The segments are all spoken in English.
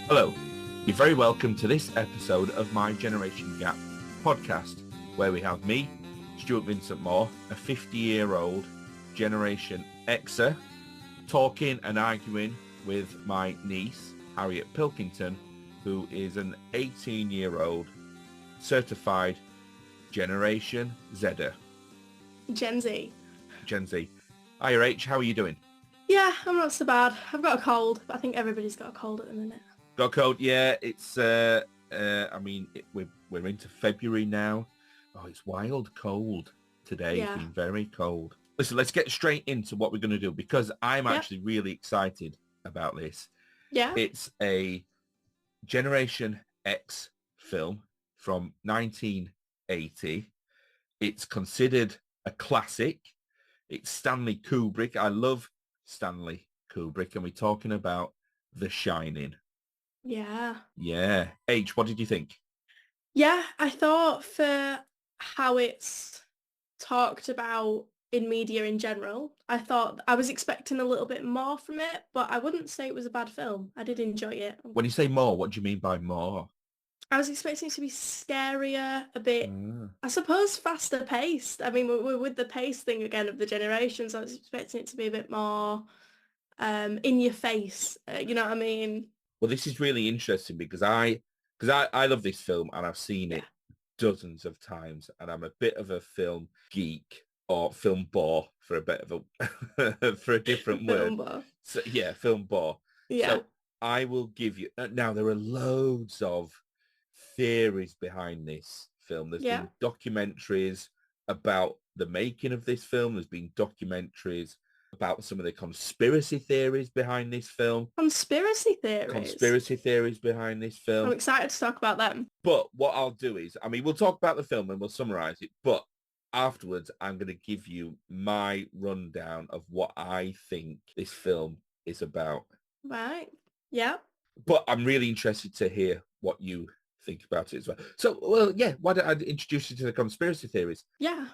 Hello, you're very welcome to this episode of My Generation Gap podcast, where we have me, Stuart Vincent Moore, a 50-year-old Generation Xer, talking and arguing with my niece, Harriet Pilkington, who is an 18-year-old certified Generation Zer. Gen Z. Gen Z. Hiya H, how are you doing? Yeah, I'm not so bad. I've got a cold, but I think everybody's got a cold at the minute. Got a cold? Yeah, it's, we're into February now. Oh, it's wild cold today. Yeah. It's been very cold. Listen, let's get straight into what we're going to do because I'm actually really excited about this. Yeah. It's a Generation X film from 1980. It's considered a classic. It's Stanley Kubrick. I love Stanley Kubrick, and we're talking about The Shining. Yeah. Yeah. H, what did you think? Yeah, I thought for how it's talked about in media in general, I was expecting a little bit more from it, but I wouldn't say it was a bad film. I did enjoy it. When you say more, what do you mean by more? I was expecting it to be scarier, a bit, I suppose, faster paced. I mean, we're with the pace thing again of the generations. I was expecting it to be a bit more in your face. You know what I mean? Well, this is really interesting because I love this film and I've seen it dozens of times, and I'm a bit of a film geek or film bore for a bit of a for a different word. Bore. So yeah, film bore. Yeah. So I will give you now. There are loads of theories behind this film. There's been documentaries about the making of this film. There's been documentaries about some of the conspiracy theories behind this film. Conspiracy theories behind this film. I'm excited to talk about them. But what I'll do is, we'll talk about the film and we'll summarize it. But afterwards, I'm going to give you my rundown of what I think this film is about. Right. Yeah. But I'm really interested to hear what you think about it as well. So, why don't I introduce you to the conspiracy theories? Yeah.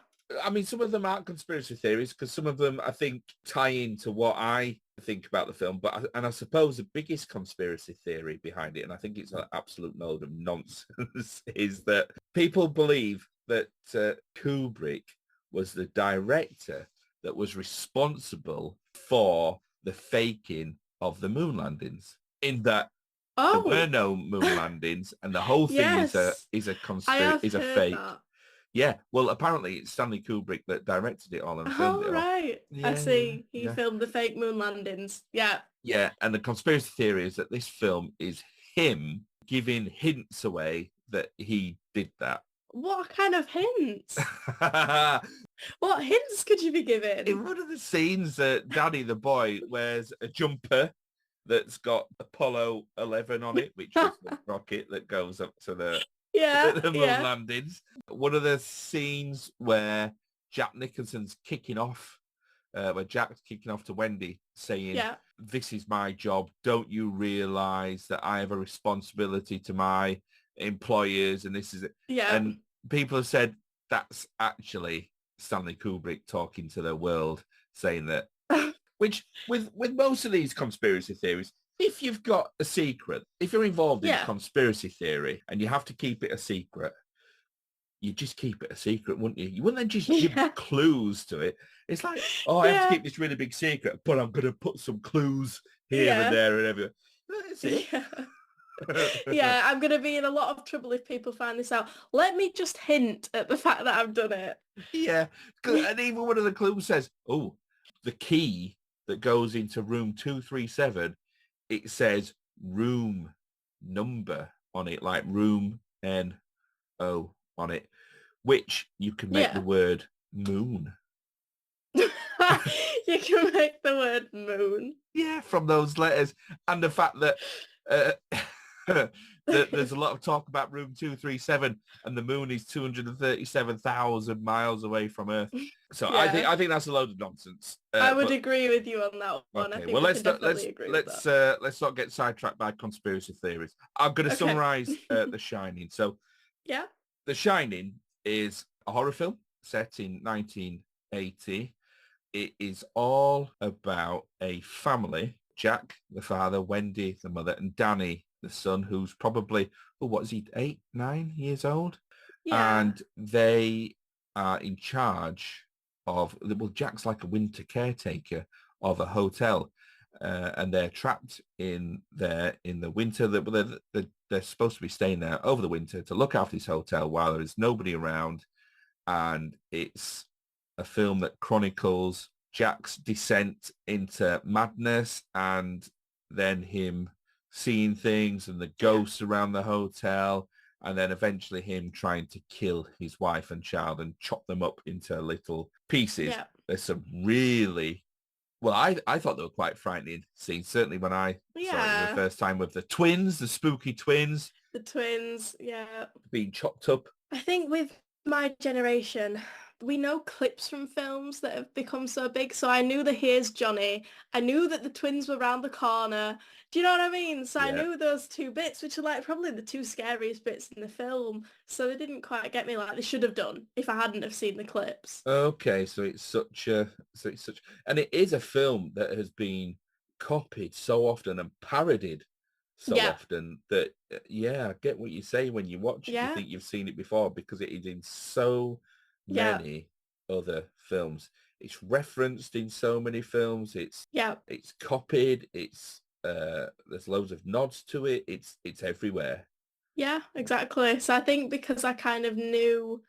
Some of them aren't conspiracy theories because some of them, I think, tie into what I think about the film. And I suppose the biggest conspiracy theory behind it, and I think it's an absolute load of nonsense, is that people believe that Kubrick was the director that was responsible for the faking of the moon landings. In that there were no moon landings, and the whole thing is a fake. That. Yeah, well, apparently it's Stanley Kubrick that directed it all and filmed it all. Right. Yeah, I see. He filmed the fake moon landings. Yeah. Yeah, and the conspiracy theory is that this film is him giving hints away that he did that. What kind of hints? What hints could you be giving? In one of the scenes, Danny the boy wears a jumper that's got Apollo 11 on it, which is the rocket that goes up to the moon landings. One of the scenes where Jack Nicholson's kicking off, where Jack's kicking off to Wendy saying, this is my job. Don't you realize that I have a responsibility to my employers? And this is it. Yeah. And people have said that's actually Stanley Kubrick talking to the world, saying that, which with most of these conspiracy theories, if you've got a secret, if you're involved in a conspiracy theory and you have to keep it a secret, you just keep it a secret, wouldn't you? You wouldn't then just give clues to it. It's like, I have to keep this really big secret, but I'm going to put some clues here and there and everywhere. That's it. Yeah, I'm going to be in a lot of trouble if people find this out. Let me just hint at the fact that I've done it. Yeah, and even one of the clues says, the key that goes into room 237, it says room number on it, like room N-O on it, which you can make the word moon. You can make the word moon. Yeah, from those letters. And the fact that there's a lot of talk about room 237 and the moon is 237,000 miles away from Earth. So I think that's a load of nonsense. I would agree with you on that one. Okay, I think well let's not get sidetracked by conspiracy theories. I'm going to summarize The Shining. So The Shining is a horror film set in 1980. It is all about a family, Jack, the father, Wendy, the mother, and Danny, the son, who's probably, what is he, 8, 9 years old? Yeah. And they are in charge of, well, Jack's like a winter caretaker of a hotel, and they're trapped in there in the winter. They're supposed to be staying there over the winter to look after this hotel while there is nobody around. And it's a film that chronicles Jack's descent into madness, and then him seeing things and the ghosts around the hotel, and then eventually him trying to kill his wife and child and chop them up into little pieces. Yeah. There's some really, well, I thought they were quite frightening scenes, certainly when I saw it the first time, with the twins, the spooky twins. The twins, being chopped up. I think with my generation, we know clips from films that have become so big. So I knew the Here's Johnny. I knew that the twins were round the corner. Do you know what I mean? So I knew those two bits, which are like probably the two scariest bits in the film. So they didn't quite get me like they should have done if I hadn't have seen the clips. Okay, so it's such, and it is a film that has been copied so often and parodied so often that, I get what you say when you watch it. You think you've seen it before because it is in so many other films. It's referenced in so many films. It's copied. It's there's loads of nods to it. It's everywhere. Yeah, exactly. So I think because I kind of knew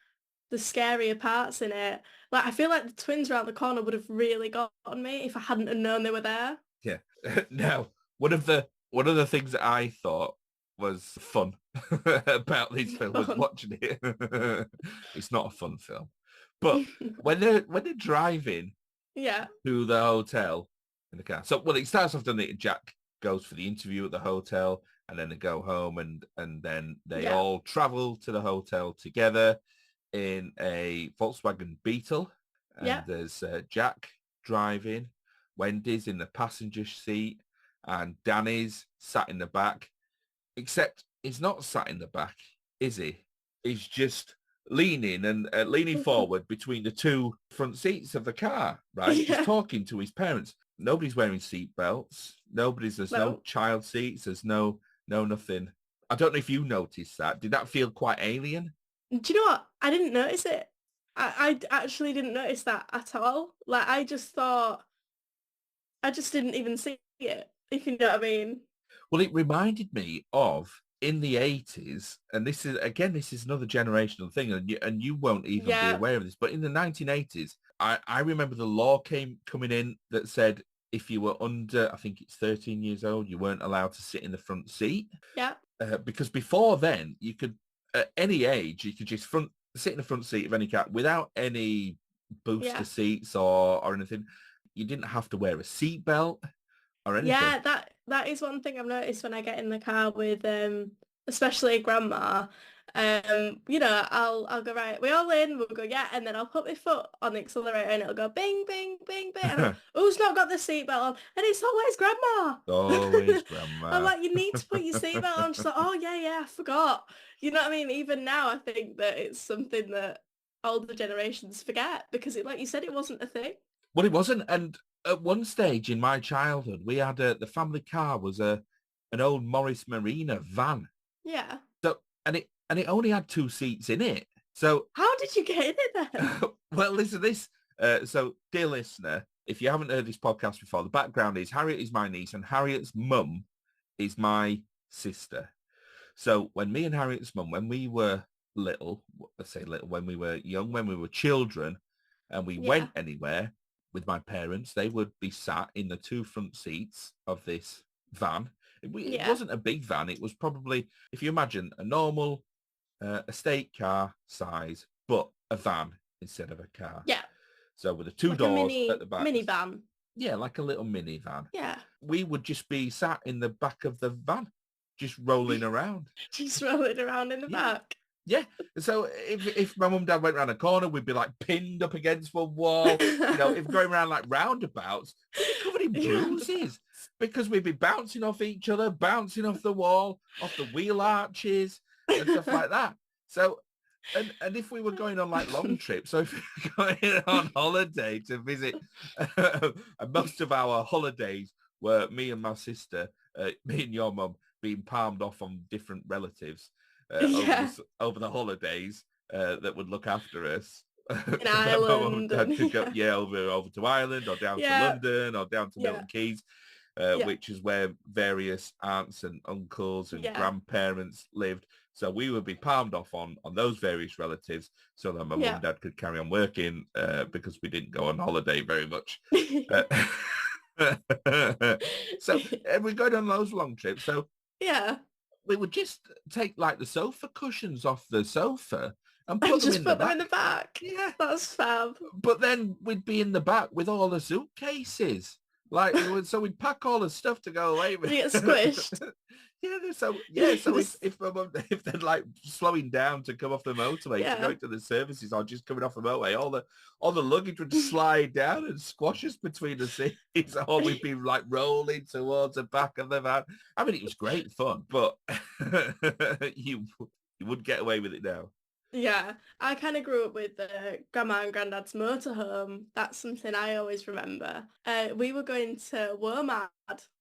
the scarier parts in it, like I feel like the twins around the corner would have really gotten me if I hadn't have known they were there. Yeah. Now, one of the things that I thought was fun about this film was watching it. It's not a fun film, but when they're driving to the hotel in the car. So, well, it starts off, doesn't it? Jack goes for the interview at the hotel, and then they go home, and then they all travel to the hotel together in a Volkswagen Beetle. And there's Jack driving, Wendy's in the passenger seat, and Danny's sat in the back. Except he's not sat in the back, is he? He's just leaning forward between the two front seats of the car, right? He's talking to his parents. Nobody's wearing seat belts. There's no child seats. There's no nothing. I don't know if you noticed that. Did that feel quite alien? Do you know what? I didn't notice it. I actually didn't notice that at all. Like, I just didn't even see it, if you know what I mean. Well, it reminded me of in the 80s, and this is another generational thing, and you won't even be aware of this, but in the 1980s, I remember the law coming in that said if you were under, I think it's 13 years old, you weren't allowed to sit in the front seat. Yeah. Because before then, you could, at any age, you could just sit in the front seat of any car without any booster seats or anything. You didn't have to wear a seat belt or anything. Yeah, that is one thing I've noticed when I get in the car with especially grandma. I'll go, right, we all in, we'll go, and then I'll put my foot on the accelerator and it'll go bing, bing, bing, bing. And who's not got the seatbelt on? And it's always grandma. Always grandma. I'm like, you need to put your seatbelt on. She's like, oh yeah, I forgot. You know what I mean? Even now I think that it's something that older generations forget because like you said, it wasn't a thing. Well, it wasn't. And at one stage in my childhood, we had the family car was an old Morris Marina van. Yeah. So, and it only had 2 seats in it. So how did you get in it then? Well, listen to this. So, dear listener, if you haven't heard this podcast before, the background is Harriet is my niece and Harriet's mum is my sister. So when me and Harriet's mum, when we were little, let's say little, when we were young, when we were children, and we went anywhere with my parents, they would be sat in the 2 front seats of this van. It wasn't a big van. It was probably, if you imagine, a normal estate car size, but a van instead of a car. Yeah. So with the 2 doors at the back. Minivan. Yeah, like a little minivan. Yeah. We would just be sat in the back of the van, just rolling around. Just rolling around in the back. Yeah. So if my mum and dad went around a corner, we'd be like pinned up against one wall. If going around like roundabouts, we'd be covered in bruises because we'd be bouncing off each other, bouncing off the wall, off the wheel arches and stuff like that. So, and if we were going on like long trips, so if we were going on holiday to visit, and most of our holidays were me and my sister, me and your mum, being palmed off on different relatives Yeah. over the holidays that would look after us. In Ireland. Had to go, Yeah. over to Ireland or down to Yeah. London or down to Yeah. Milton Keynes, Yeah. which is where various aunts and uncles and Yeah. grandparents lived. So we would be palmed off on those various relatives so that my mum and dad could carry on working because we didn't go on holiday very much. So we go on those long trips. So Yeah. we would just take like the sofa cushions off the sofa and And put them just in put the them back. in the back. Yeah. That's fab. But then we'd be in the back with all the suitcases. Like, so we'd pack all the stuff to go away with. You get squished. So if they're like slowing down to come off the motorway to go to the services or just coming off the motorway, all the luggage would slide down and squash us between the seats, or we'd be like rolling towards the back of the van. I mean, it was great fun, but you wouldn't get away with it now. Yeah, I kind of grew up with Grandma and Granddad's motorhome. That's something I always remember. We were going to Wormad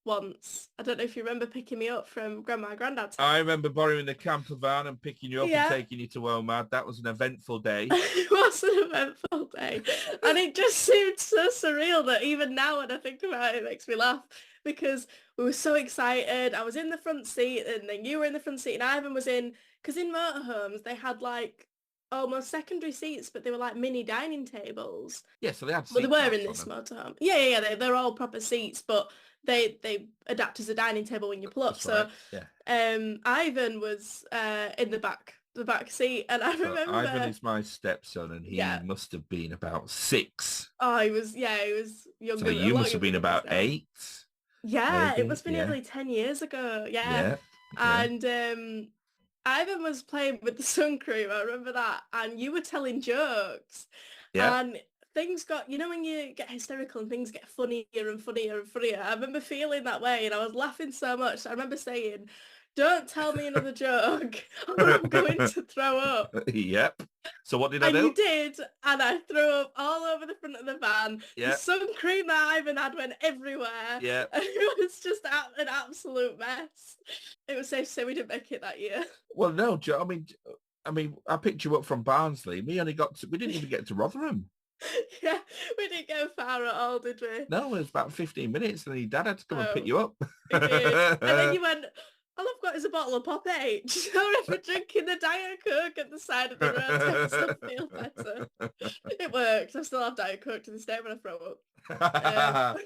once. I don't know if you remember picking me up from Grandma and Granddad's house. I remember borrowing the camper van and picking you up and taking you to Wormad. That was an eventful day. It was an eventful day. And it just seemed so surreal that even now when I think about it, it makes me laugh because we were so excited. I was in the front seat and then you were in the front seat and Ivan was in... Because in motorhomes, they had like almost secondary seats, but they were like mini dining tables. Yeah, so they had seats. Well, they were in this motorhome. Yeah. They're all proper seats, but they adapt as a dining table when you pull up. That's right. Ivan was in the back seat, and I remember... Ivan is my stepson, and he must have been about 6. Oh, he was younger. So you must have been about 8. Yeah, maybe. It must have been nearly 10 years ago. Yeah. Yeah. And Ivan was playing with the sun cream, I remember that, and you were telling jokes. Yeah. And things got, when you get hysterical and things get funnier and funnier and funnier, I remember feeling that way and I was laughing so much. I remember saying, don't tell me another joke or I'm going to throw up. Yep. So what did I do? And you did, and I threw up all over the front of the van. Yeah. The sun cream that Ivan had went everywhere. Yeah. And it was just an absolute mess. It was safe to say we didn't make it that year. Well, no, Joe. I mean, I picked you up from Barnsley. We didn't even get to Rotherham. Yeah, we didn't go far at all, did we? No, it was about 15 minutes, and your dad had to come and pick you up. He did. And then you went, all I've got is a bottle of Pop H. I remember drinking the Diet Coke at the side of the road to make myself feel better. It worked. I still have Diet Coke to this day when I throw up.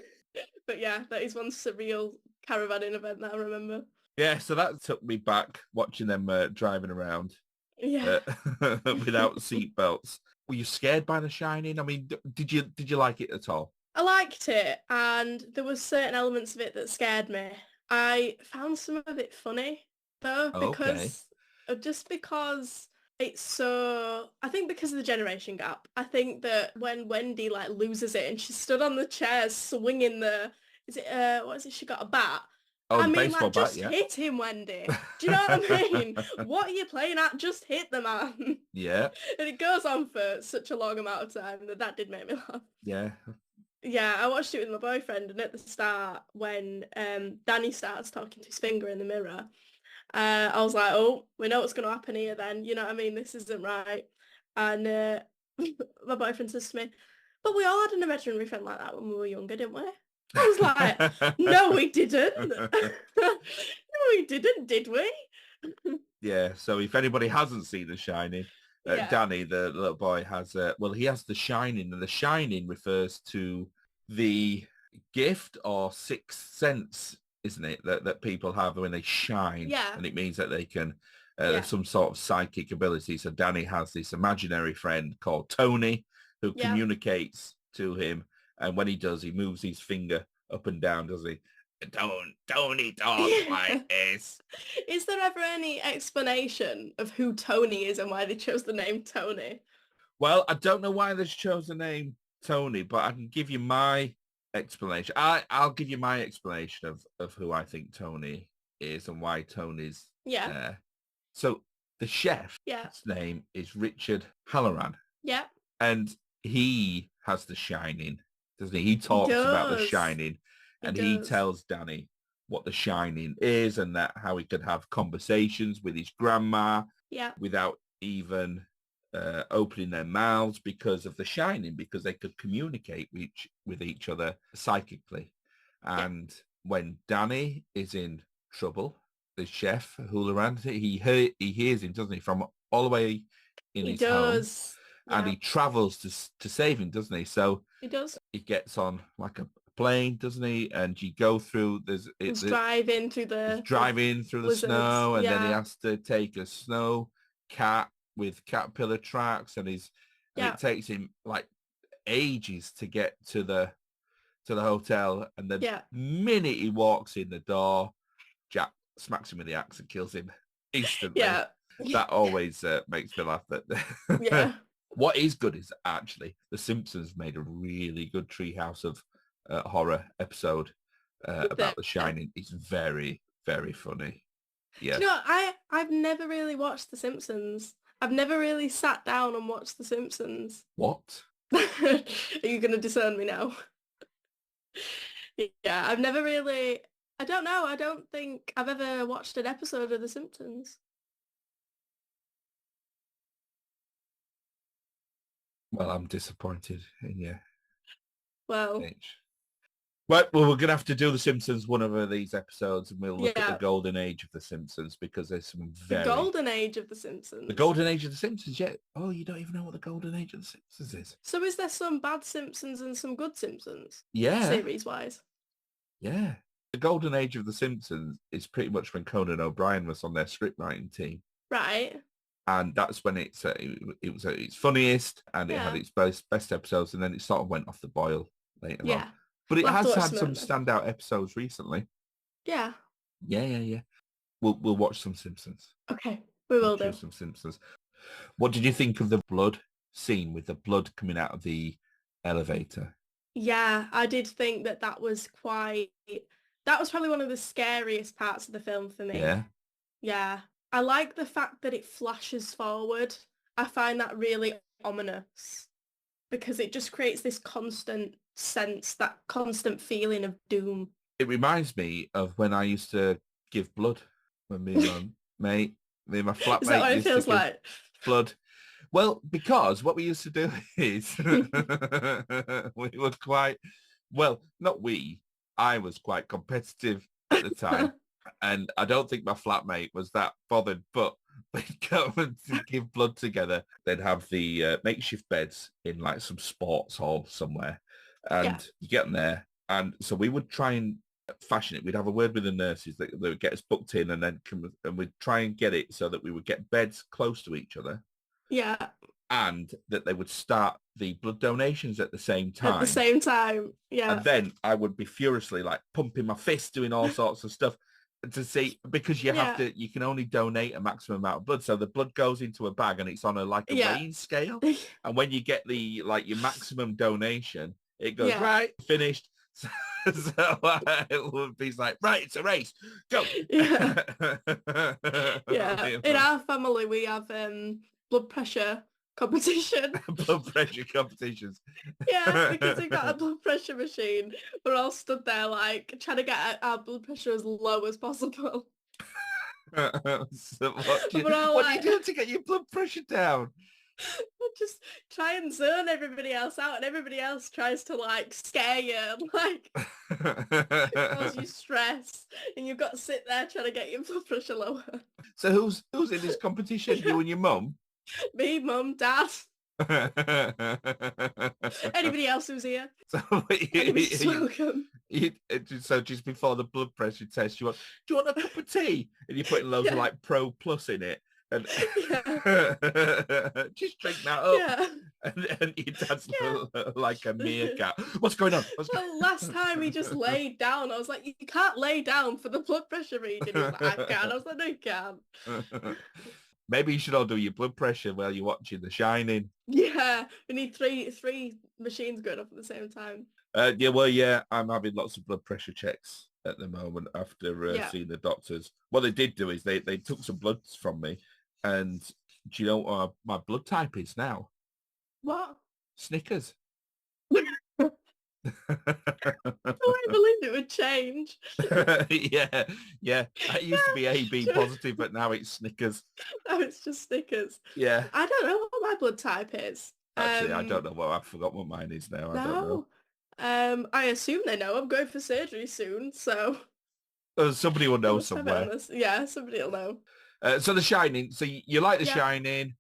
But yeah, that is one surreal caravanning event that I remember. Yeah, so that took me back watching them driving around without seatbelts. Were you scared by The Shining? I mean, did you like it at all? I liked it, and there was certain elements of it that scared me. I found some of it funny though, because it's so... I think because of the generation gap. I think that when Wendy like loses it and she stood on the chairs swinging what is it? She got a bat. Oh, I mean, baseball like, just bat, yeah. hit him, Wendy. Do you know what I mean? What are you playing at? Just hit the man. Yeah. And it goes on for such a long amount of time that did make me laugh. Yeah. Yeah, I watched it with my boyfriend, and at the start, when Danny starts talking to his finger in the mirror, I was like, oh, we know what's going to happen here then. You know what I mean? This isn't right. And my boyfriend says to me, but we all had an imaginary friend like that when we were younger, didn't we? I was like, no, we didn't. No, we didn't, did we? Yeah, so if anybody hasn't seen The Shining, Danny, the little boy, he has The Shining, and The Shining refers to the gift or sixth sense, isn't it, that people have when they shine. Yeah. And it means that they can, some sort of psychic ability. So Danny has this imaginary friend called Tony who communicates to him. And when he does, he moves his finger up and down, does he? Tony talk like this. Is there ever any explanation of who Tony is and why they chose the name Tony? Well, I don't know why they chose the name Tony, but I can give you my explanation. I'll give you my explanation of who I think Tony is and why Tony's there. So the chef's name is Richard Halloran. Yeah. And he has The Shining, doesn't he? He talks about The Shining, and he tells Danny what The Shining is and that how he could have conversations with his grandma without even opening their mouths because of The Shining, because they could communicate with each other psychically. And when Danny is in trouble, the chef, Hularan, he hears him, doesn't he, from all the way in his home. And he travels to save him, doesn't he? So he does. He gets on like a plane, doesn't he? And you go through. He's driving through the snow, and then he has to take a snow cat with caterpillar tracks, and it takes him like ages to get to the hotel. And the minute he walks in the door, Jack smacks him with the axe and kills him instantly. That always makes me laugh. That What is good is actually The Simpsons made a really good Treehouse of Horror episode about The Shining. It's very, very funny. Yeah. You know, I've never really watched The Simpsons. I've never really sat down and watched The Simpsons. What? Are you going to disown me now? Yeah, I've never really... I don't know. I don't think I've ever watched an episode of The Simpsons. Well, I'm disappointed in you. Well, we're going to have to do The Simpsons one of these episodes, and we'll look at the golden age of The Simpsons, because there's some very... The golden age of The Simpsons? The golden age of The Simpsons, yeah. Oh, you don't even know what the golden age of The Simpsons is? So is there some bad Simpsons and some good Simpsons? Yeah. Series-wise? Yeah. The golden age of The Simpsons is pretty much when Conan O'Brien was on their script writing team. Right. And that's when it was at its funniest, and it had its best episodes, and then it sort of went off the boil later on. But it has had some standout episodes recently. Yeah. Yeah. We'll watch some Simpsons. Okay, we will do some Simpsons. What did you think of the blood scene with the blood coming out of the elevator? Yeah, I did think that was probably one of the scariest parts of the film for me. Yeah. I like the fact that it flashes forward. I find that really ominous, because it just creates this constant sense, that constant feeling of doom. It reminds me of when I used to give blood, when me and my flatmate Is that what it feels like? Blood. Well, because what we used to do is we were quite, well, not we, I was quite competitive at the time. And I don't think my flatmate was that bothered, but they'd go and give blood together. They'd have the makeshift beds in like some sports hall somewhere, and you get them there. And so we would try and fashion it. We'd have a word with the nurses that would get us booked in, and then and we'd try and get it so that we would get beds close to each other. Yeah. And that they would start the blood donations at the same time. At the same time, yeah. And then I would be furiously like pumping my fist, doing all sorts of stuff. To see, because you have to, you can only donate a maximum amount of blood. So the blood goes into a bag, and it's on a weighing scale. And when you get your maximum donation, it goes, right, finished. So it would be like, right, it's a race. Go. Yeah. In our family, we have blood pressure competition. Blood pressure competitions. Yeah, because we've got a blood pressure machine. We're all stood there like trying to get our blood pressure as low as possible. So what do you do to get your blood pressure down? Just try and zone everybody else out, and everybody else tries to like scare you and like cause you stress, and you've got to sit there trying to get your blood pressure lower. So who's in this competition? You and your mum? Me, mum, dad. Anybody else who's here? So anybody's welcome. So just before the blood pressure test, do you want a cup of tea? And you're putting loads of like Pro Plus in it. And just drink that up. And your dad's like a meerkat. What's going on? Well, last time he just laid down. I was like, you can't lay down for the blood pressure reading. He was like, I can. I was like, no, you can't. Maybe you should all do your blood pressure while you're watching The Shining. Yeah, we need three machines going off at the same time. I'm having lots of blood pressure checks at the moment after seeing the doctors. What they did do is they took some bloods from me, and do you know what my blood type is now? What? Snickers. I believe it would change. Yeah. It used to be AB positive, but now it's Snickers. No, it's just Snickers. Yeah. I don't know what my blood type is. Actually, I don't know. Well, I forgot what mine is now. I don't know. No. I assume they know. I'm going for surgery soon, so Somebody will I know must have it on somewhere. this. Yeah, somebody will know. So The Shining. So you like The Yeah. Shining.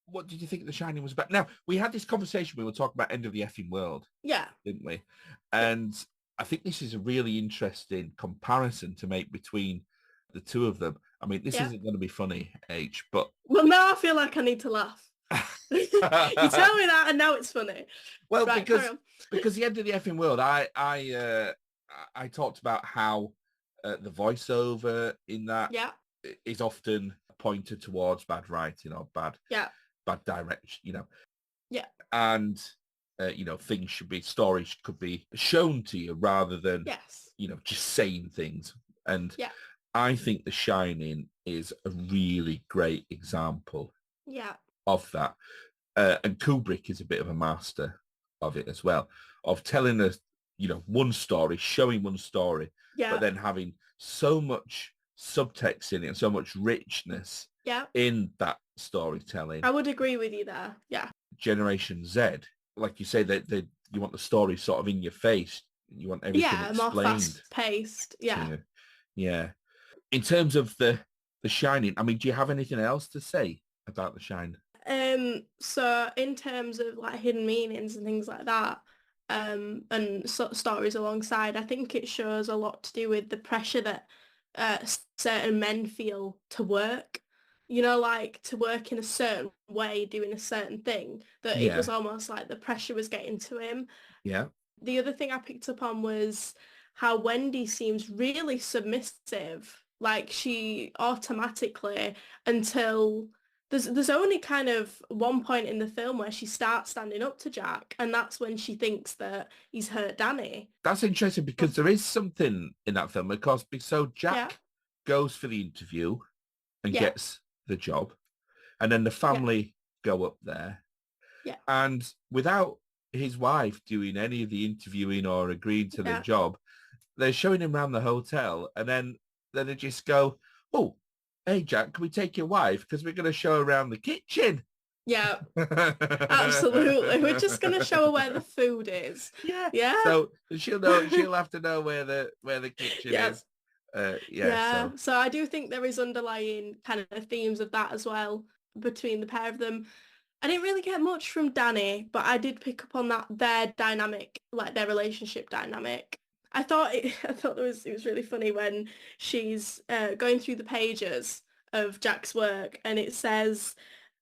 What did you think The Shining was about? Now, we had this conversation. We were talking about End of the Effing World, Yeah. didn't we? And I think this is a really interesting comparison to make between the two of them. I mean, this isn't going to be funny, H, but... Well, now I feel like I need to laugh. You tell me that and now it's funny. Well, right, because The End of the Effing World, I talked about how the voiceover in that is often pointed towards bad writing or bad direction, you know. Yeah. And stories could be shown to you rather than just saying things. And I think The Shining is a really great example of that. And Kubrick is a bit of a master of it as well, of telling us, one story, showing one story, but then having so much subtext in it and so much richness in that storytelling. I would agree with you there. Yeah. Generation Z, like you say, that you want the story sort of in your face. You want everything explained. More fast-paced. Yeah. Yeah. In terms of the Shining, I mean, do you have anything else to say about The Shining? So in terms of like hidden meanings and things like that, and stories alongside, I think it shows a lot to do with the pressure that certain men feel to work. Like to work in a certain way, doing a certain thing, that it was almost like the pressure was getting to him. Yeah. The other thing I picked up on was how Wendy seems really submissive. Like she automatically, until there's only kind of one point in the film where she starts standing up to Jack, and that's when she thinks that he's hurt Danny. That's interesting because there is something in that film, because so Jack goes for the interview and gets the job, and then the family go up there, and without his wife doing any of the interviewing or agreeing to the job, they're showing him around the hotel, and then they just go, "Oh, hey Jack, can we take your wife? Because we're going to show her around the kitchen." Yeah, absolutely. We're just going to show her where the food is. Yeah. So she'll have to know where the kitchen is. So I do think there is underlying kind of themes of that as well between the pair of them. I didn't really get much from Danny, but I did pick up on that their dynamic, like their relationship dynamic. I thought it was really funny when she's going through the pages of Jack's work, and it says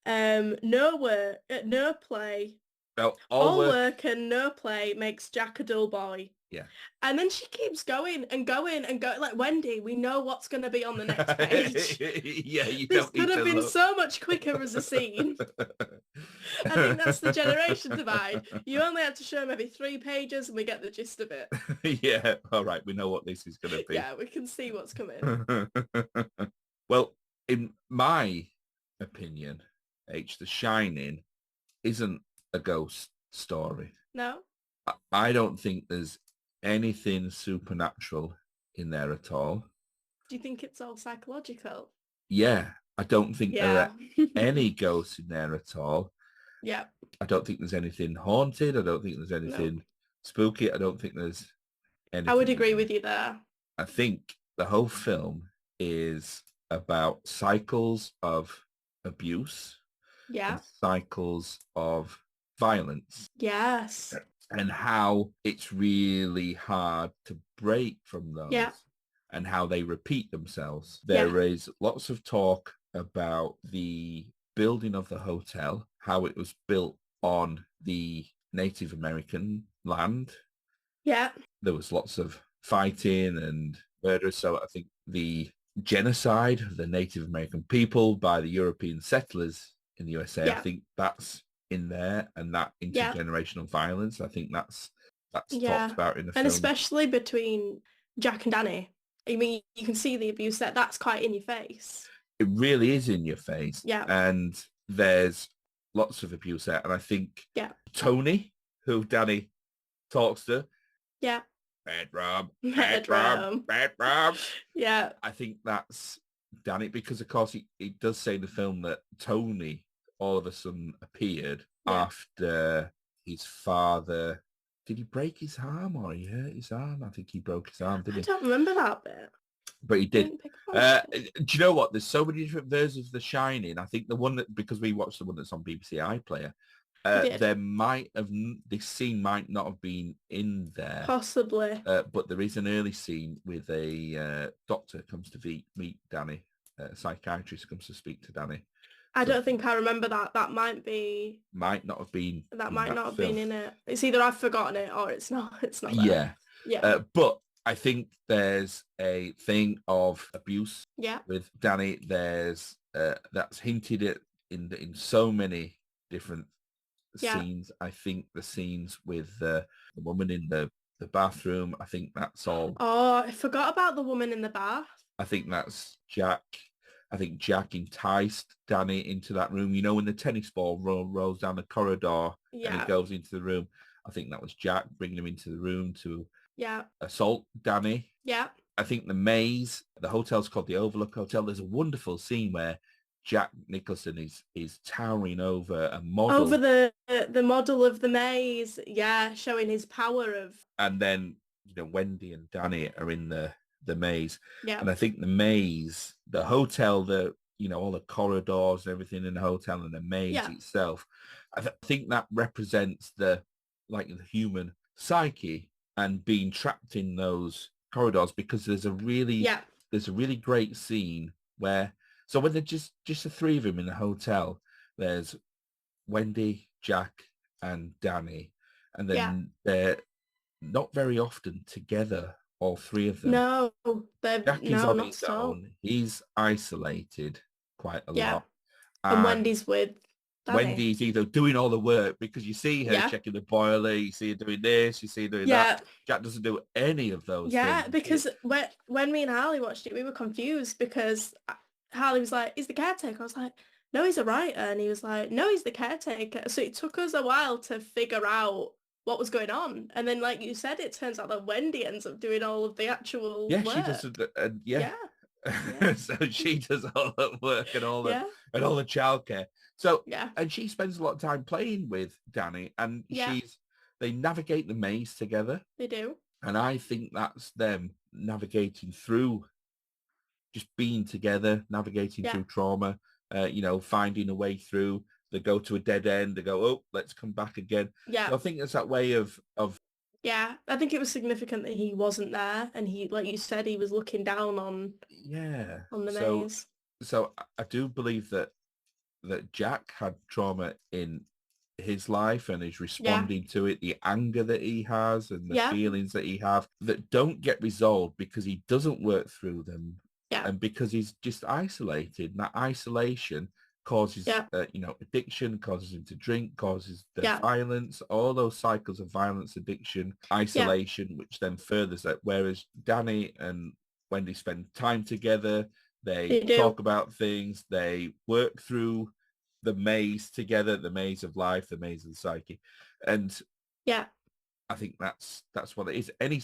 no work, no play. No, all work and no play makes Jack a dull boy. Yeah. And then she keeps going and going and going. Like, Wendy, we know what's going to be on the next page. This could have been so much quicker as a scene. I think that's the generation divide. You only have to show maybe 3 pages and we get the gist of it. Yeah. All right. We know what this is going to be. Yeah, we can see what's coming. Well, in my opinion, The Shining isn't a ghost story. No? I don't think there's anything supernatural in there at all. Do you think it's all psychological? Yeah, I don't think there are any ghosts in there at all. Yeah. I don't think there's anything haunted. I don't think there's anything spooky. I don't think there's anything. I would agree with you there. I think the whole film is about cycles of abuse. Yeah. And cycles of violence. Yes. And how it's really hard to break from those. Yeah. And how they repeat themselves. There is lots of talk about the building of the hotel, how it was built on the Native American land. Yeah. There was lots of fighting and murder. So I think the genocide of the Native American people by the European settlers in the USA, I think that's in there, and that intergenerational violence, I think that's talked about in the film. And especially between Jack and Danny. I mean, you can see the abuse there. That's quite in your face. It really is in your face. Yeah. And there's lots of abuse there. And I think Tony, who Danny talks to, Yeah. Bedroom, Bedroom. bedroom. Yeah. I think that's Danny, because of course it does say in the film that Tony all of a sudden appeared after his father. Did he break his arm or he hurt his arm? I think he broke his arm, didn't I he? don't remember that bit. But he I did. didn't pick up on it. Do you know what? There's so many different versions of The Shining. I think the one that, because we watched the one that's on BBC iPlayer, there might have, this scene might not have been in there. Possibly. But there is an early scene with a doctor comes to meet Danny. A psychiatrist comes to speak to Danny. I don't think I remember that. That might not have been. That might not have been in it. It's either I've forgotten it or it's not. It's not there. Yeah. Yeah. But I think there's a thing of abuse. Yeah. With Danny, there's that's hinted at in so many different scenes. I think the scenes with the woman in the bathroom, I think that's all. Oh, I forgot about the woman in the bath. I think that's Jack. I think Jack enticed Danny into that room. You know, when the tennis ball rolls down the corridor and he goes into the room. I think that was Jack bringing him into the room to assault Danny. Yeah. I think the maze, the hotel's called the Overlook Hotel. There's a wonderful scene where Jack Nicholson is towering over a model. Over the model of the maze, showing his power of. And then, you know, Wendy and Danny are in the maze. Yeah. And I think the maze, the hotel, all the corridors and everything in the hotel and the maze itself, I think that represents the human psyche and being trapped in those corridors, because there's a really great scene where, so when they're just the three of them in the hotel, there's Wendy, Jack and Danny, and then they're not very often together, all three of them. No, Jack is on his own. He's isolated quite a lot. And Wendy's with Danny. Wendy's either doing all the work, because you see her checking the boiler, you see her doing this, you see her doing that. Jack doesn't do any of those things. Yeah, because when me and Harley watched it, we were confused because Harley was like, he's the caretaker. I was like, no, he's a writer. And he was like, no, he's the caretaker. So it took us a while to figure out what was going on. And then, like you said, it turns out that Wendy ends up doing all of the actual work. She does. So she does all that work and all the childcare. So and she spends a lot of time playing with Danny, and they navigate the maze together. They do. And I think that's them navigating through, just being together, navigating through trauma, finding a way through. They go to a dead end. They go, oh, let's come back again. Yeah. So I think it's that way of. Yeah, I think it was significant that he wasn't there, and he, like you said, he was looking down on. Yeah. On the maze. So I do believe that Jack had trauma in his life and is responding to it, the anger that he has and the feelings that he have that don't get resolved because he doesn't work through them. Yeah. And because he's just isolated. And that isolation causes, addiction, causes him to drink, causes the violence, all those cycles of violence, addiction, isolation, which then furthers that. Whereas Danny and Wendy spend time together, they talk about things, they work through the maze together, the maze of life, the maze of the psyche. And I think that's what it is. Any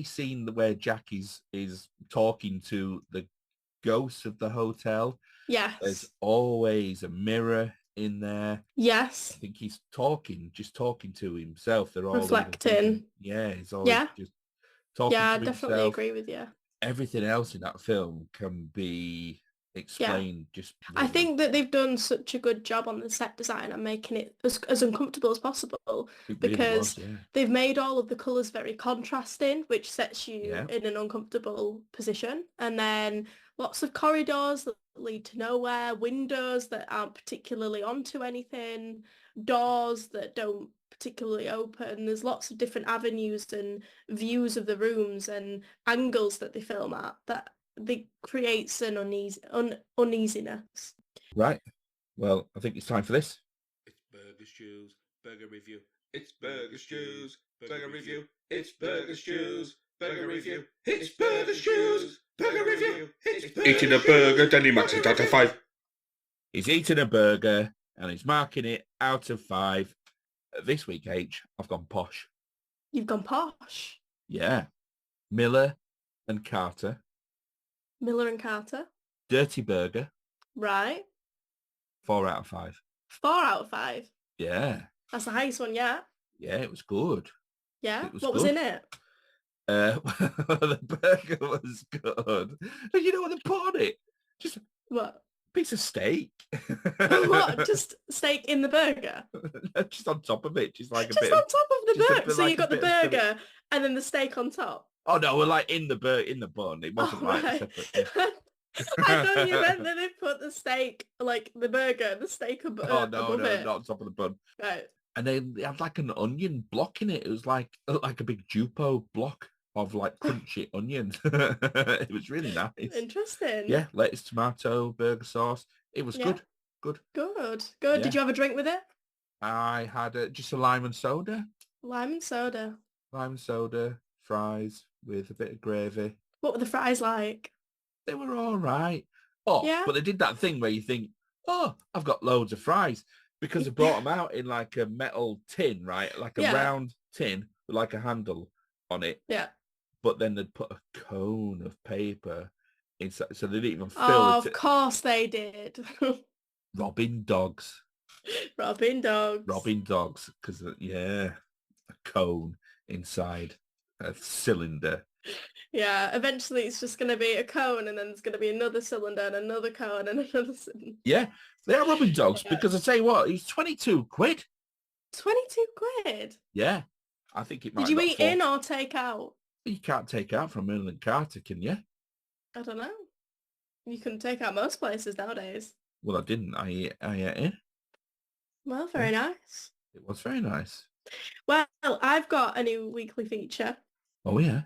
scene where Jack is talking to the ghosts of the hotel, there's always a mirror in there. Yes. I think he's just talking to himself. They're all reflecting. He's always just talking to himself. I definitely agree with you. Everything else in that film can be explained just really. I think that they've done such a good job on the set design and making it as uncomfortable as possible, because they've made all of the colours very contrasting, which sets you in an uncomfortable position. And then lots of corridors that lead to nowhere, windows that aren't particularly onto anything, doors that don't particularly open. There's lots of different avenues and views of the rooms and angles that they film at that they creates an uneasiness. Right. Well, I think it's time for this. It's Burger Stew's Burger Review. It's Burger Stew's Burger Review. It's Burger Stew's Burger Review. It's Burger Stew's Burger Review. Eating a burger, Danny marks it out of 5. He's eating a burger and he's marking it out of 5. This week, I've gone posh. You've gone posh? Yeah. Miller and Carter. Miller and Carter. Dirty Burger. Right. 4 out of 5. 4 out of 5. Yeah. That's the highest one yet. Yeah, it was good. Yeah. It was What was in good. it? The burger was good. And you know what they put on it? Just a What? piece of steak. What? Just steak in the burger? Just on top of it. Just like a Just bit on of, top of the just a burger. bit So you like a got the bit of Philly. burger and then the steak on top. Oh no, we're like in the bun. It wasn't Oh, like right. separate. Yeah. I thought you meant that they put the steak, like the burger, the steak Oh no, above it. not on top of the bun. Right. And then they had like an onion block in it. It was like a big Jupo block of like crunchy onion. It was really nice. Interesting. Yeah, lettuce, tomato, burger sauce. It was Yeah. good. Good. Yeah. Did you have a drink with it? I had just a lime and soda. Lime and soda. Lime and soda, fries with a bit of gravy. What were the fries like? They were all right. Oh, Yeah. but they did that thing where you think, oh, I've got loads of fries because they brought them out in like a metal tin, right? Like a round tin with like a handle on it. Yeah. But then they'd put a cone of paper inside, so they didn't even fill it. Oh, of course they did. Robbing dogs. Robbing dogs. Robbing dogs, because, yeah, a cone inside a cylinder. Yeah, eventually it's just going to be a cone and then there's going to be another cylinder and another cone and another cylinder. Yeah, they are robbing dogs because I tell you what, it's 22 quid. 22 quid? Yeah, I think it might. Did you eat in or take out? You can't take out from Miller and Carter, can you? I don't know. You can take out most places nowadays. Well, I didn't. I ate in. Well, very nice. It was very nice. Well, I've got a new weekly feature. Oh, yeah.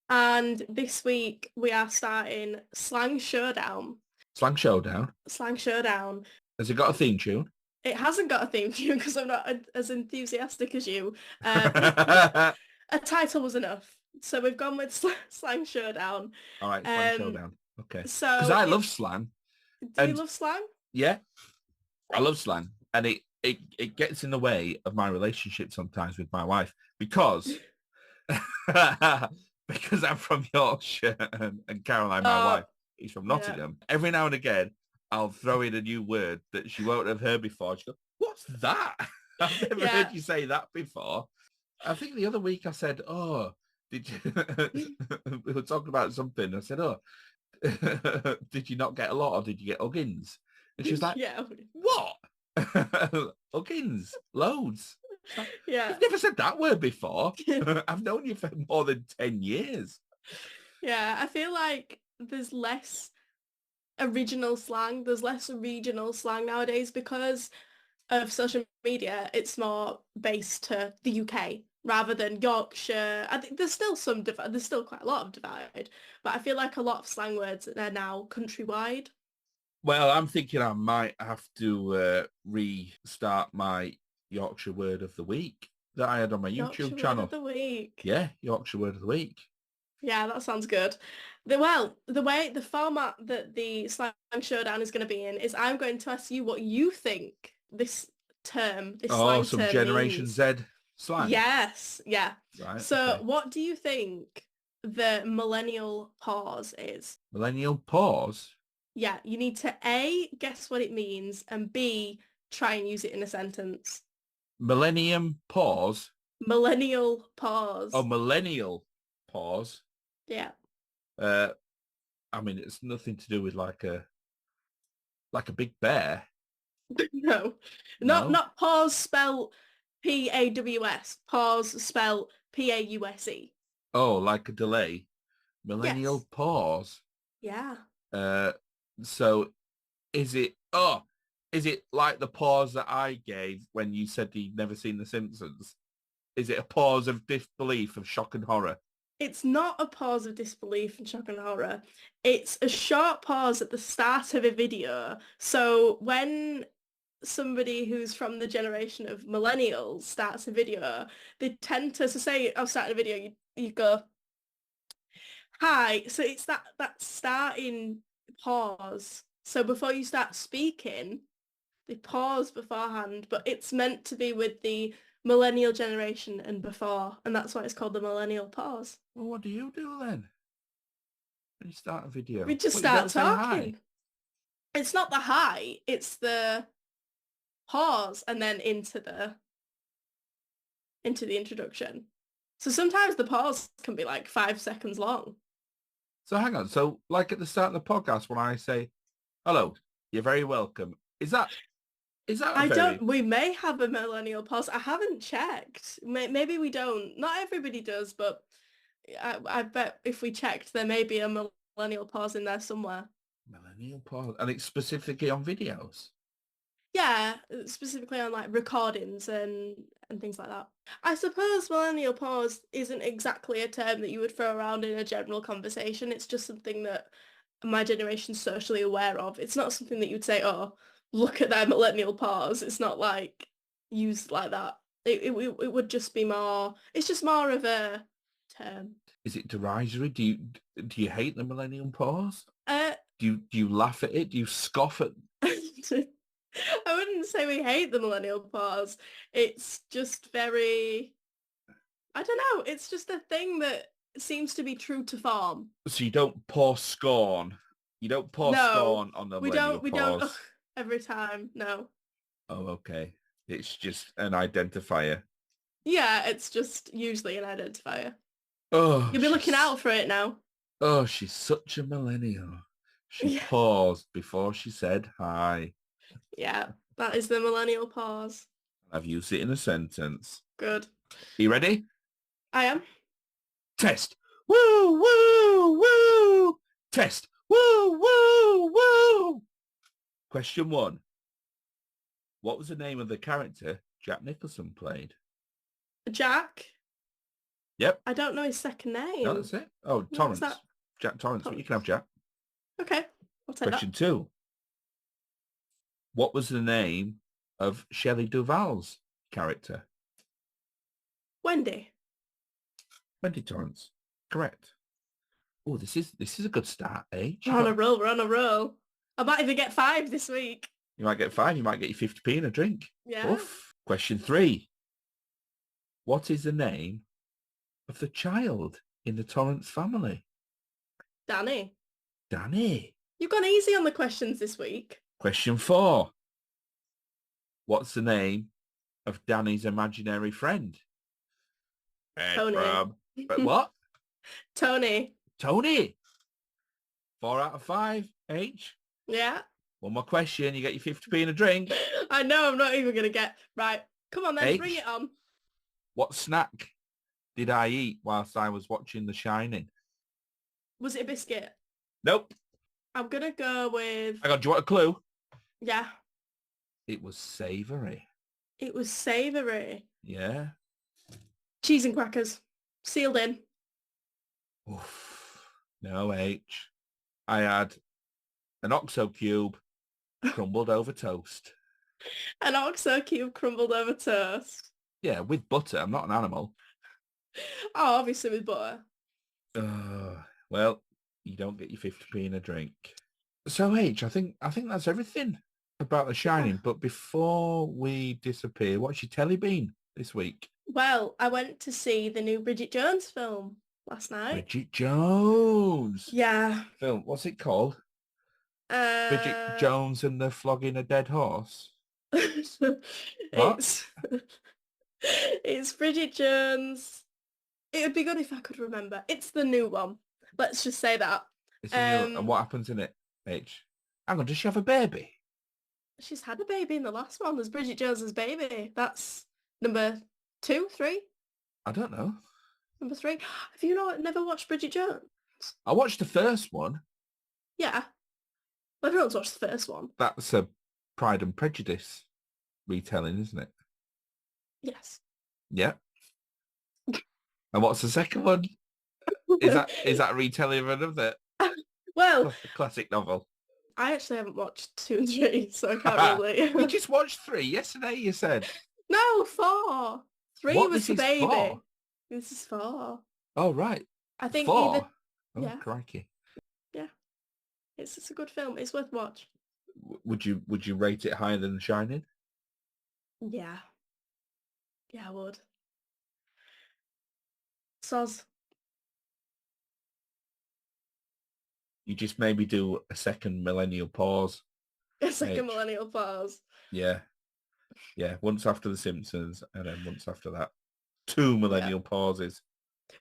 And this week we are starting Slang Showdown. Slang Showdown? Slang Showdown. Has it got a theme tune? It hasn't got a theme tune because I'm not as enthusiastic as you. A title was enough. So we've gone with Slang Showdown. All right, Slang Showdown. Okay. So because I love slang. Do you love slang? Yeah, I love slang, and it gets in the way of my relationship sometimes with my wife because because I'm from Yorkshire and Caroline, my wife, is from Nottingham. Yeah. Every now and again, I'll throw in a new word that she won't have heard before. She goes, "What's that? I've never heard you say that before." I think the other week I said, "Oh, did you?" We were talking about something. I said, "Oh, did you not get a lot, or did you get Uggins?" And she was like, "Yeah, what? Uggins, loads." Yeah, you've never said that word before. I've known you for more than 10 years. Yeah, I feel like there's less original slang. There's less regional slang nowadays because of social media. It's more based to the UK rather than Yorkshire. I think there's still there's still quite a lot of divide, but I feel like a lot of slang words are now countrywide. Well, I'm thinking I might have to restart my Yorkshire Word of the Week that I had on my YouTube channel. Word of the Week. Yeah, Yorkshire Word of the Week. Yeah, that sounds good. The format that the Slang Showdown is going to be in is I'm going to ask you what you think this slang term some Generation means. Z slang. Yes, yeah. Right. So what do you think the millennial pause is? Millennial pause? Yeah, you need to A, guess what it means, and B, try and use it in a sentence. Millennium pause? Millennial pause. Oh, millennial pause? Yeah. I mean, it's nothing to do with like a big bear. No. Not pause spelled P-A-W-S. Pause spelled P-A-U-S-E. Oh, like a delay. Millennial pause? Yeah. So is it like the pause that I gave when you said you'd never seen The Simpsons? Is it a pause of disbelief, of shock and horror? It's not a pause of disbelief and shock and horror. It's a short pause at the start of a video. So when somebody who's from the generation of millennials starts a video, they tend to, so say I'll start a video, you go, hi. So it's that starting pause. So before you start speaking, they pause beforehand, but it's meant to be with the millennial generation and before, and that's why it's called the millennial pause. Well, what do you do then? When you start a video? We just What, you don't start say talking. hi? It's not the hi, it's the pause and then into the introduction. So sometimes the pause can be like 5 seconds long. So hang on. So like at the start of the podcast when I say, hello, you're very welcome. Is that a very... We may have a millennial pause. I haven't checked. Maybe we don't. Not everybody does, but I bet if we checked, there may be a millennial pause in there somewhere. Millennial pause? And it's specifically on videos? Yeah, specifically on like recordings and things like that. I suppose millennial pause isn't exactly a term that you would throw around in a general conversation. It's just something that my generation's socially aware of. It's not something that you'd say, oh, look at their millennial pause. It's not like used like that. It would just be more, it's just more of a term. Is it derisory? Do you hate the millennial pause? Uh, Do you laugh at it? Do you scoff at... I wouldn't say we hate the millennial pause. It's just very, I don't know. It's just a thing that seems to be true to form. So you don't pour scorn. You don't pour scorn on the millennial pause. We don't every time. No. Oh, okay. It's just an identifier. Yeah, it's just usually an identifier. Oh, You'll be looking out for it now. Oh, she's such a millennial. She paused before she said hi. Yeah, that is the millennial pause. I've used it in a sentence. Good. Are you ready? I am. Test. Woo, woo, woo. Test. Woo, woo, woo. Question 1. What was the name of the character Jack Nicholson played? Jack? Yep. I don't know his second name. No, that's it. Oh, Torrance. Jack Torrance. Torrance. You can have Jack. Okay. I'll take Question 2. What was the name of Shelley Duvall's character? Wendy. Wendy Torrance. Correct. Oh, this is a good start, eh? We're on a roll. We're on a roll. I might even get 5 this week. You might get 5. You might get your 50p in a drink. Yeah. Oof. Question 3. What is the name of the child in the Torrance family? Danny. Danny. You've gone easy on the questions this week. Question 4. What's the name of Danny's imaginary friend? Tony. But what? Tony. Tony. 4 out of 5. H. Yeah. One more question. You get your 50p in a drink. I know. I'm not even going to get... Right. Come on then. H. Bring it on. What snack did I eat whilst I was watching The Shining? Was it a biscuit? Nope. I'm going to go with... Hang on. Do you want a clue? Yeah. It was savoury. It was savoury. Yeah. Cheese and crackers. Sealed in. Oof. No, H. I had an OXO cube crumbled over toast. An OXO cube crumbled over toast. Yeah, with butter. I'm not an animal. Oh, obviously with butter. Well, you don't get your 50p in a drink. So, H, I think that's everything about The Shining. But before we disappear, what's your telly been this week? Well, I went to see the new Bridget Jones film last night. Bridget Jones. Yeah. Film. What's it called? Bridget Jones and the Flogging a Dead Horse. It's Bridget Jones. It would be good if I could remember. It's the new one. Let's just say that. It's a new, and what happens in it, H? Hang on, does she have a baby? She's had a baby in the last one. There's Bridget Jones's baby. That's number 2, 3? I don't know. Number 3. Have you never watched Bridget Jones? I watched the first one. Yeah. Well, everyone's watched the first one. That's a Pride and Prejudice retelling, isn't it? Yes. Yeah. And what's the second one? Is that a retelling of another well, classic novel? I actually haven't watched 2 and 3, so I can't really. You just watched 3 yesterday, you said. No, 4. 3 What, was the baby. 4? This is 4. Oh, right. I think 4? either... Oh, yeah. crikey. Yeah. It's a good film. It's worth watch. Would you rate it higher than The Shining? Yeah. Yeah, I would. Soz. You just maybe do a second millennial pause. A second H. millennial pause. Yeah. Yeah. Once after The Simpsons and then once after that. 2 millennial pauses.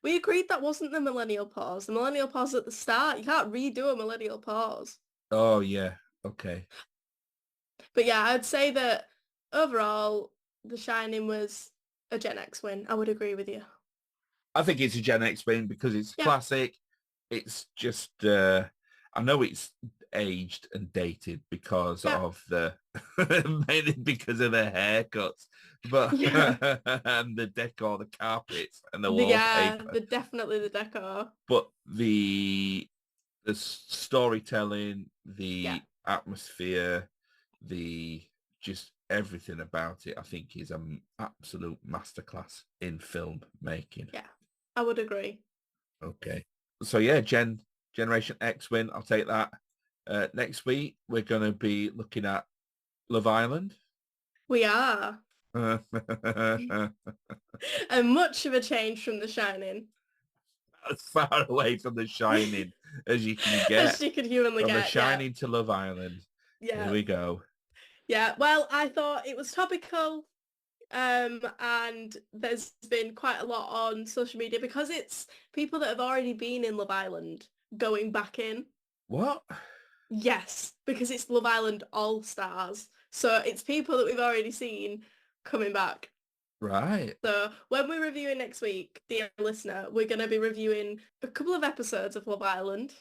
We agreed that wasn't the millennial pause. The millennial pause at the start. You can't redo a millennial pause. Oh, yeah. Okay. But yeah, I'd say that overall, The Shining was a Gen X win. I would agree with you. I think it's a Gen X win because it's Yeah. classic. It's just, I know it's aged and dated because of the, mainly because of the haircuts, but and the decor, the carpets and the wallpaper. Definitely the decor. But the storytelling, the atmosphere, the just everything about it, I think is an absolute masterclass in film making. Yeah, I would agree. Okay. So yeah, Generation X win. I'll take that. Next week, we're going to be looking at Love Island. We are. And much of a change from The Shining. As far away from The Shining as you can get. As you could humanly from get. The Shining to Love Island. Yeah. Here we go. Yeah, well, I thought it was topical. And there's been quite a lot on social media because it's people that have already been in Love Island going back in. What? Yes, because it's Love Island All Stars. So it's people that we've already seen coming back. Right. So when we're reviewing next week, dear listener, we're going to be reviewing a couple of episodes of Love Island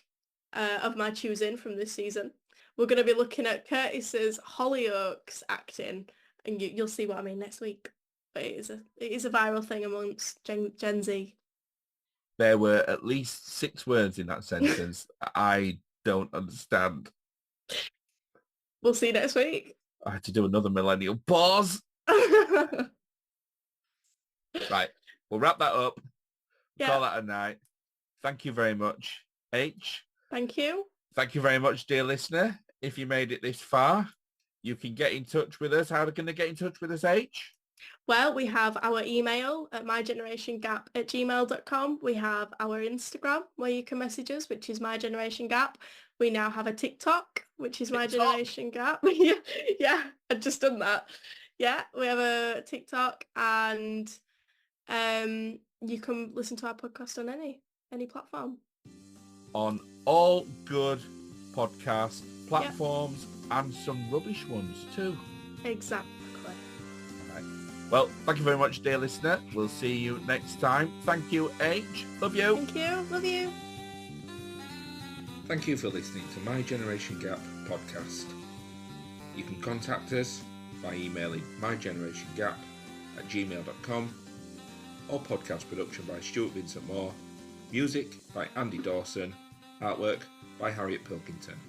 of my choosing from this season. We're going to be looking at Curtis's Hollyoaks acting, and you'll see what I mean next week. But it is a viral thing amongst Gen Z. There were at least 6 words in that sentence I don't understand. We'll see you next week. I had to do another millennial pause. Right. We'll wrap that up. Call that a night. Thank you very much, H. Thank you. Thank you very much, dear listener. If you made it this far, you can get in touch with us. How can they get in touch with us, H? Well, we have our email at mygenerationgap@gmail.com. We have our Instagram where you can message us, which is mygenerationgap. We now have a TikTok, which is mygenerationgap. Yeah, I've just done that. Yeah, we have a TikTok, and you can listen to our podcast on any platform. On all good podcast platforms and some rubbish ones too. Exactly. Right. Well, thank you very much, dear listener. We'll see you next time. Thank you, H. Love you. Thank you. Love you. Thank you for listening to My Generation Gap podcast. You can contact us by emailing mygenerationgap@gmail.com or podcast production by Stuart Vincent Moore. Music by Andy Dawson. Artwork by Harriet Pilkington.